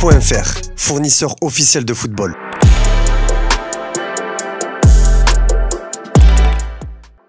Football.fr, fournisseur officiel de football.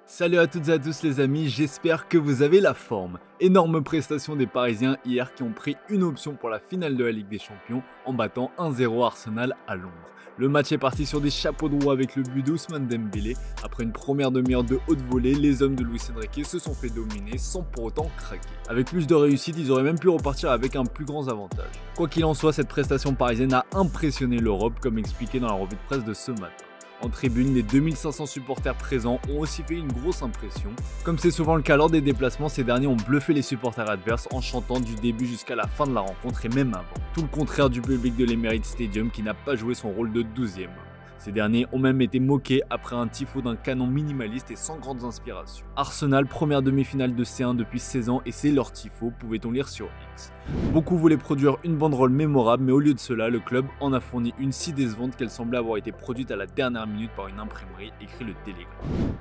Salut à toutes et à tous les amis, j'espère que vous avez la forme. Énorme prestation des Parisiens hier qui ont pris une option pour la finale de la Ligue des Champions en battant 1-0 Arsenal à Londres. Le match est parti sur des chapeaux de roue avec le but d'Ousmane Dembélé. Après une première demi-heure de haute volée, les hommes de Luis Enrique se sont fait dominer sans pour autant craquer. Avec plus de réussite, ils auraient même pu repartir avec un plus grand avantage. Quoi qu'il en soit, cette prestation parisienne a impressionné l'Europe comme expliqué dans la revue de presse de ce matin. En tribune, les 2500 supporters présents ont aussi fait une grosse impression. Comme c'est souvent le cas lors des déplacements, ces derniers ont bluffé les supporters adverses en chantant du début jusqu'à la fin de la rencontre et même avant. Tout le contraire du public de l'Emirates Stadium qui n'a pas joué son rôle de 12e. Ces derniers ont même été moqués après un tifo d'un canon minimaliste et sans grandes inspirations. Arsenal, première demi-finale de C1 depuis 16 ans et c'est leur tifo, pouvait-on lire sur X. Beaucoup voulaient produire une banderole mémorable, mais au lieu de cela, le club en a fourni une si décevante qu'elle semblait avoir été produite à la dernière minute par une imprimerie, écrit le Télégraphe.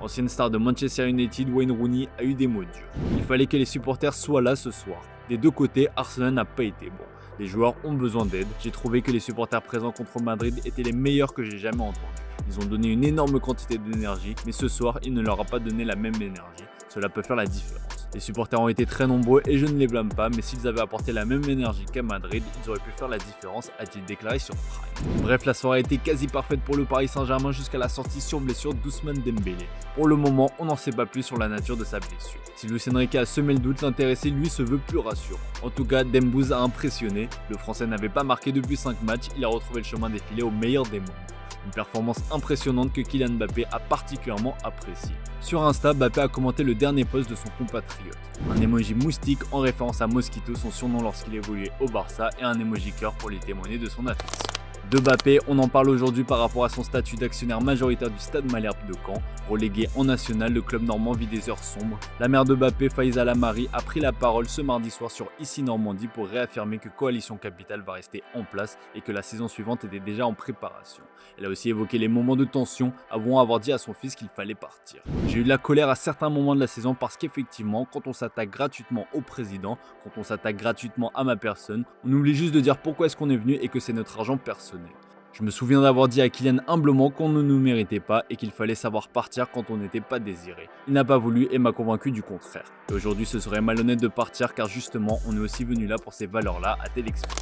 Ancienne star de Manchester United, Wayne Rooney a eu des mots durs. Il fallait que les supporters soient là ce soir. Des deux côtés, Arsenal n'a pas été bon. Les joueurs ont besoin d'aide. J'ai trouvé que les supporters présents contre Madrid étaient les meilleurs que j'ai jamais entendus. Ils ont donné une énorme quantité d'énergie, mais ce soir, il ne leur a pas donné la même énergie. Cela peut faire la différence. Les supporters ont été très nombreux et je ne les blâme pas, mais s'ils avaient apporté la même énergie qu'à Madrid, ils auraient pu faire la différence, a-t-il déclaré sur Prime. Bref, la soirée a été quasi parfaite pour le Paris Saint-Germain jusqu'à la sortie sur blessure d'Ousmane Dembélé. Pour le moment, on n'en sait pas plus sur la nature de sa blessure. Si Luis Enrique a semé le doute, l'intéressé lui se veut plus rassurant. En tout cas, Dembouz a impressionné. Le Français n'avait pas marqué depuis 5 matchs, il a retrouvé le chemin défilé au meilleur des moments. Une performance impressionnante que Kylian Mbappé a particulièrement appréciée. Sur Insta, Mbappé a commenté le dernier post de son compatriote. Un emoji moustique en référence à Mosquito, son surnom lorsqu'il évoluait au Barça, et un emoji cœur pour lui témoigner de son affection. De Mbappé, on en parle aujourd'hui par rapport à son statut d'actionnaire majoritaire du Stade Malherbe de Caen. Relégué en national, le club normand vit des heures sombres. La mère de Mbappé, Faiza Lamari, a pris la parole ce mardi soir sur Ici Normandie pour réaffirmer que Coalition Capitale va rester en place et que la saison suivante était déjà en préparation. Elle a aussi évoqué les moments de tension avant avoir dit à son fils qu'il fallait partir. J'ai eu de la colère à certains moments de la saison parce qu'effectivement, quand on s'attaque gratuitement au président, quand on s'attaque gratuitement à ma personne, on oublie juste de dire pourquoi est-ce qu'on est venu et que c'est notre argent personnel. Je me souviens d'avoir dit à Kylian humblement qu'on ne nous méritait pas et qu'il fallait savoir partir quand on n'était pas désiré. Il n'a pas voulu et m'a convaincu du contraire. Et aujourd'hui ce serait malhonnête de partir car justement on est aussi venu là pour ces valeurs-là, a-t-elle expliqué.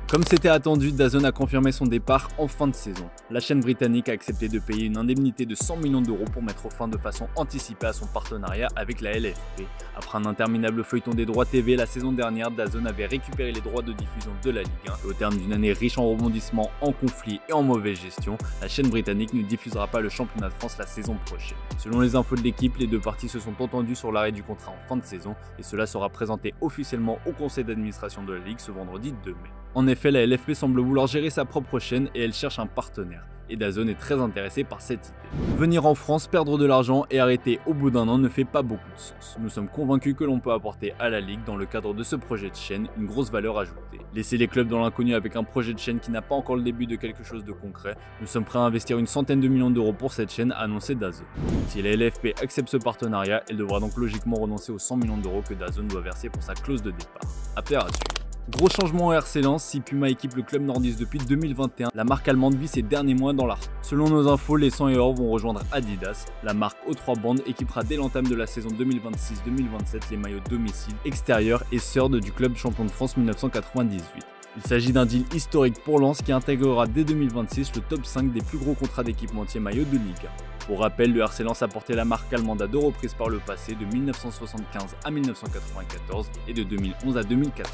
Comme c'était attendu, DAZN a confirmé son départ en fin de saison. La chaîne britannique a accepté de payer une indemnité de 100 millions d'euros pour mettre fin de façon anticipée à son partenariat avec la LFP. Après un interminable feuilleton des droits TV, la saison dernière, DAZN avait récupéré les droits de diffusion de la Ligue 1. Et au terme d'une année riche en rebondissements, en conflits et en mauvaise gestion, la chaîne britannique ne diffusera pas le championnat de France la saison prochaine. Selon les infos de l'équipe, les deux parties se sont entendues sur l'arrêt du contrat en fin de saison et cela sera présenté officiellement au conseil d'administration de la Ligue ce vendredi 2 mai. En effet, la LFP semble vouloir gérer sa propre chaîne et elle cherche un partenaire. Et DAZN est très intéressé par cette idée. Venir en France, perdre de l'argent et arrêter au bout d'un an ne fait pas beaucoup de sens. Nous sommes convaincus que l'on peut apporter à la Ligue, dans le cadre de ce projet de chaîne, une grosse valeur ajoutée. Laisser les clubs dans l'inconnu avec un projet de chaîne qui n'a pas encore le début de quelque chose de concret, nous sommes prêts à investir une centaine de millions d'euros pour cette chaîne, a annoncé DAZN. Si la LFP accepte ce partenariat, elle devra donc logiquement renoncer aux 100 millions d'euros que DAZN doit verser pour sa clause de départ. Affaire à suivre. Gros changement au RC Lens, si Puma équipe le club nordiste depuis 2021, la marque allemande vit ses derniers mois dans l'art. Selon nos infos, les 100 et or vont rejoindre Adidas. La marque aux 3 bandes équipera dès l'entame de la saison 2026-2027 les maillots domicile, extérieur et third du club champion de France 1998. Il s'agit d'un deal historique pour Lens qui intégrera dès 2026 le top 5 des plus gros contrats d'équipementier maillot de Ligue 1. Pour rappel, le RC Lens a porté la marque allemande à 2 reprises par le passé, de 1975 à 1994 et de 2011 à 2014.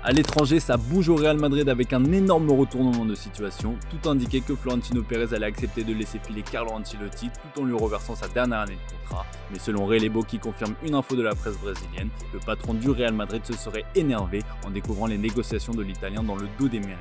À l'étranger, ça bouge au Real Madrid avec un énorme retournement de situation. Tout indiquait que Florentino Pérez allait accepter de laisser filer Carlo Ancelotti tout en lui reversant sa dernière année de contrat. Mais selon Relebo qui confirme une info de la presse brésilienne, le patron du Real Madrid se serait énervé en découvrant les négociations de l'Italien dans le dos des merengues.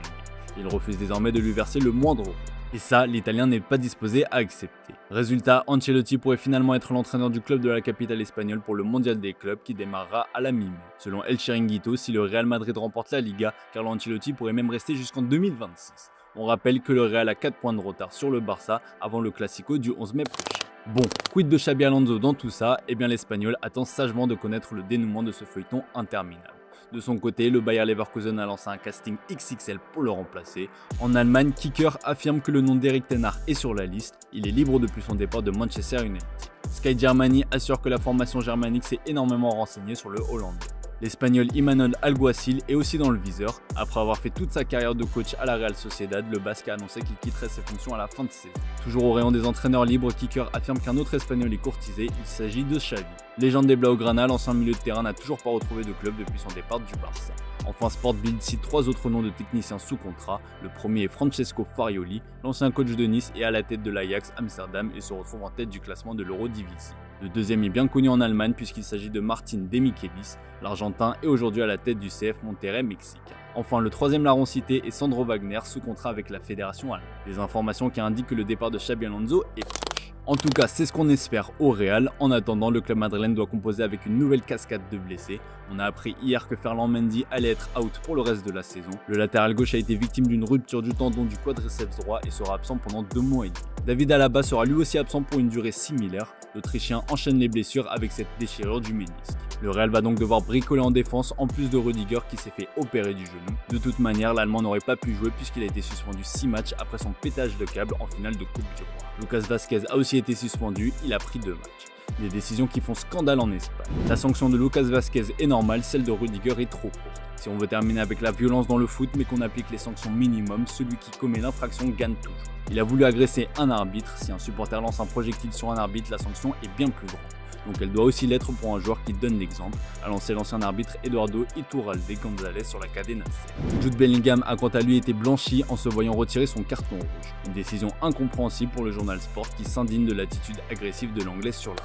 Il refuse désormais de lui verser le moindre euro. Et ça, l'Italien n'est pas disposé à accepter. Résultat, Ancelotti pourrait finalement être l'entraîneur du club de la capitale espagnole pour le mondial des clubs qui démarrera à la mi-mai. Selon El Chiringuito, si le Real Madrid remporte la Liga, Carlo Ancelotti pourrait même rester jusqu'en 2026. On rappelle que le Real a 4 points de retard sur le Barça avant le Classico du 11 mai prochain. Bon, quid de Xabi Alonso dans tout ça? Eh bien l'Espagnol attend sagement de connaître le dénouement de ce feuilleton interminable. De son côté, le Bayer Leverkusen a lancé un casting XXL pour le remplacer. En Allemagne, Kicker affirme que le nom d'Erik ten Hag est sur la liste. Il est libre depuis son départ de Manchester United. Sky Germany assure que la formation germanique s'est énormément renseignée sur le Hollandais. L'Espagnol Imanol Alguacil est aussi dans le viseur. Après avoir fait toute sa carrière de coach à la Real Sociedad, le Basque a annoncé qu'il quitterait ses fonctions à la fin de saison. Toujours au rayon des entraîneurs libres, Kicker affirme qu'un autre Espagnol est courtisé, il s'agit de Xavi. Légende des Blaugrana, l'ancien milieu de terrain n'a toujours pas retrouvé de club depuis son départ du Barça. Enfin, Sportbild cite 3 autres noms de techniciens sous contrat. Le premier est Francesco Farioli, l'ancien coach de Nice et à la tête de l'Ajax Amsterdam et se retrouve en tête du classement de l'Eredivisie. Le deuxième est bien connu en Allemagne puisqu'il s'agit de Martin Demichelis, l'Argentin est aujourd'hui à la tête du CF Monterrey Mexique. Enfin, le troisième larron cité est Sandro Wagner, sous contrat avec la fédération allemande. Des informations qui indiquent que le départ de Xabi Alonso est proche. En tout cas, c'est ce qu'on espère au Real. En attendant, le club madrilène doit composer avec une nouvelle cascade de blessés. On a appris hier que Ferland Mendy allait être out pour le reste de la saison. Le latéral gauche a été victime d'une rupture du tendon du quadriceps droit et sera absent pendant 2 mois et demi. David Alaba sera lui aussi absent pour une durée similaire. L'Autrichien enchaîne les blessures avec cette déchirure du ménisque. Le Real va donc devoir bricoler en défense en plus de Rudiger qui s'est fait opérer du genou. De toute manière, l'Allemand n'aurait pas pu jouer puisqu'il a été suspendu 6 matchs après son pétage de câble en finale de Coupe du Roi. Lucas Vazquez a aussi été suspendu, il a pris 2 matchs. Des décisions qui font scandale en Espagne. La sanction de Lucas Vazquez est normale, celle de Rudiger est trop courte. Si on veut terminer avec la violence dans le foot mais qu'on applique les sanctions minimum, celui qui commet l'infraction gagne toujours. Il a voulu agresser un arbitre, si un supporter lance un projectile sur un arbitre, la sanction est bien plus grande. Donc elle doit aussi l'être pour un joueur qui donne l'exemple, a lancé l'ancien arbitre Eduardo Iturralde González sur la Cadena SER. Jude Bellingham a quant à lui été blanchi en se voyant retirer son carton rouge. Une décision incompréhensible pour le journal Sport qui s'indigne de l'attitude agressive de l'anglais sur la.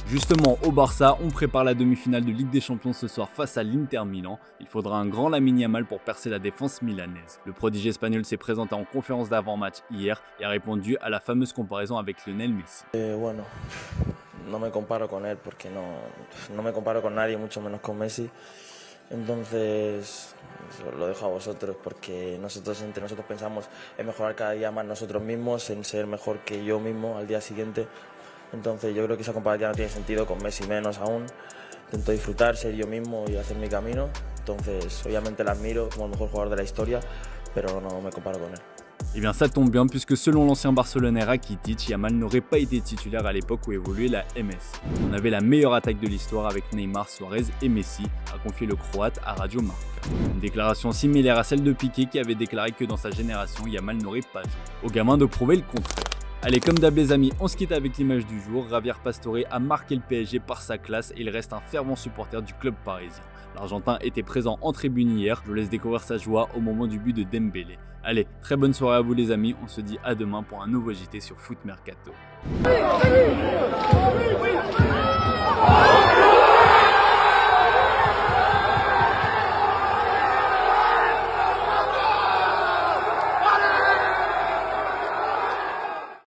Justement, au Barça, on prépare la demi-finale de Ligue des Champions ce soir face à l'Inter Milan. Il faudra un grand Lamine Yamal pour percer la défense milanaise. Le prodige espagnol s'est présenté en conférence d'avant-match hier et a répondu à la fameuse comparaison avec Lionel Messi. Bueno, no me comparo con él porque no me comparo con nadie, mucho menos con Messi. Entonces lo dejo a vosotros porque entre nosotros pensamos en mejorar cada día más nosotros mismos, en ser mejor que yo mismo al día siguiente. Entonces yo creo que esa comparativa no tiene sentido, con Messi menos aún. Intento disfrutar, ser yo mismo y hacer mi camino. Entonces obviamente la admiro como el mejor jugador de la historia, pero no me comparo con él. Eh bien ça tombe bien puisque selon l'ancien Barcelonais Rakitic, Yamal n'aurait pas été titulaire à l'époque où évoluait la MS. On avait la meilleure attaque de l'histoire avec Neymar, Suarez et Messi, a confié le Croate à Radio Marca. Une déclaration similaire à celle de Piqué qui avait déclaré que dans sa génération, Yamal n'aurait pas joué. Au gamin de prouver le contraire. Allez, comme d'hab les amis, on se quitte avec l'image du jour. Javier Pastore a marqué le PSG par sa classe et il reste un fervent supporter du club parisien. L'Argentin était présent en tribune hier, je vous laisse découvrir sa joie au moment du but de Dembélé. Allez, très bonne soirée à vous les amis, on se dit à demain pour un nouveau JT sur Foot Mercato.